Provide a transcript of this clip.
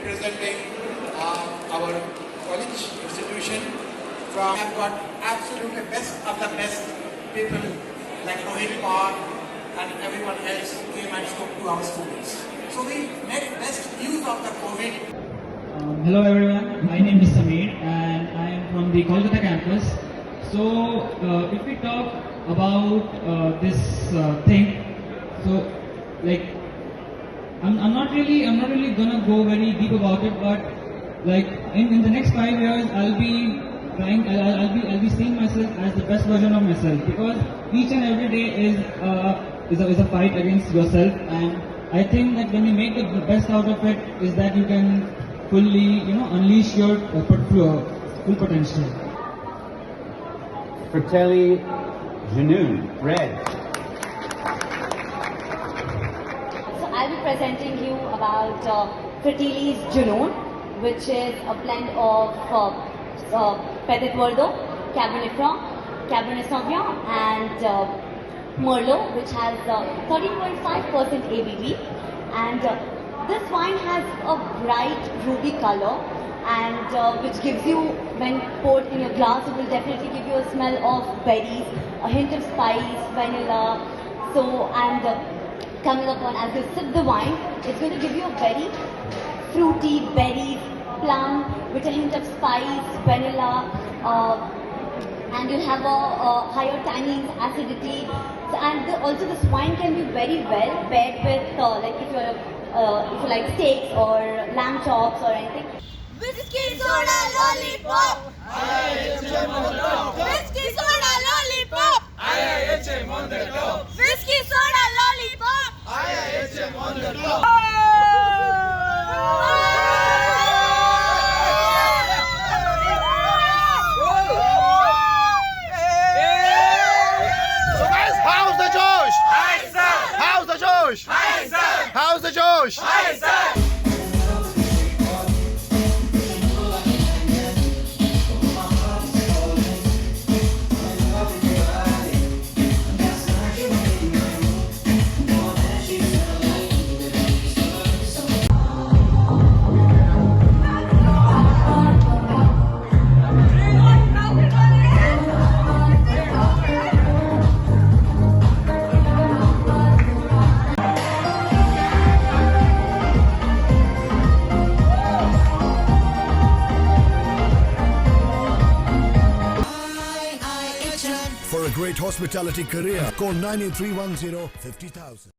representing our college institution. Have got absolutely best of the best people like Rohit Park and everyone else came and spoke to our students. So we made best use of the COVID. Hello everyone, my name is Samir and I am from the Kolkata campus. So if we talk about this thing, so like I'm not really gonna go very deep about it, but like in the next 5 years I'll be seeing myself as the best version of myself, because each and every day is a fight against yourself, and I think that when you make the best out of it is that you can fully unleash your full potential. Fratelli Genoux, red. So I'll be presenting you about Fratelli's Genoux, which is a blend of Petit Verdot, Cabernet Franc, Cabernet Sauvignon and Merlot, which has 13.5% ABV, and this wine has a bright ruby color, and which gives you, when poured in your glass, it will definitely give you a smell of berries, a hint of spice, vanilla. So, and coming upon as you sip the wine, it's going to give you a very fruity berries, plum with a hint of spice, vanilla, and you have a higher tannins, acidity. So, and also this wine can be very well paired with like if you like steaks or lamb chops or anything. Whiskey soda lollipop. IIHM on the top. Whiskey soda lollipop. IIHM on the top. Whiskey soda lollipop. IIHM on the top. How's the Josh? Hi, sir. How's the Josh? Hi, sir. How's the Josh? Hi, sir. For a great hospitality career, call 9310 50,000.